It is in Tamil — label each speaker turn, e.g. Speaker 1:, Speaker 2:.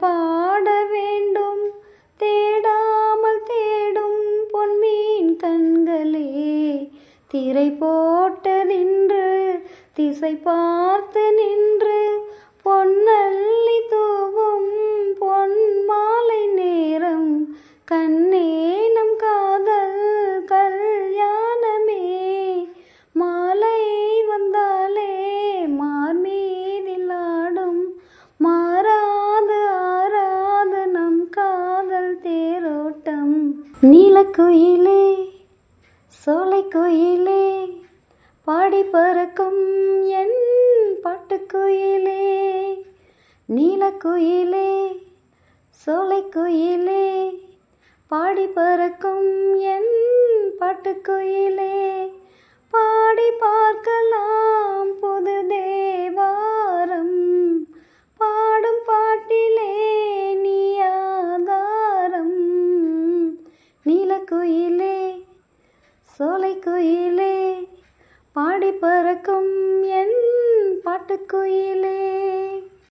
Speaker 1: பாட வேண்டும். தேடாமல் தேடும் பொன்மீன் கண்களே, திரை போட்டு நின்று திசை பார்த்து நின்று பொன்னல்லி தூவும் பொன் மாலை நேரம். கண்ணே நம் காதல் கல்யாணமே, மாலை வந்தாலே மார்மீதில் ஆடும். மாறாது ஆறாது நம் காதல் தேரோட்டம். நீலக்குயிலே சோலைக்குயிலே, பாடி பறக்கும் என் பாட்டுக்குயிலே. நீலக்குயிலே சோலைக்குயிலே, பாடி பறக்கும் என் பாட்டுக்குயிலே. பாடி பார்க்கலாம் புது தேவாரம், பாடும் பாட்டிலே நீ ஆதாரம். நீலக்குயிலே சோலைக்குயிலே, பாடி பறக்கும் என் பாட்டுக்குயிலே.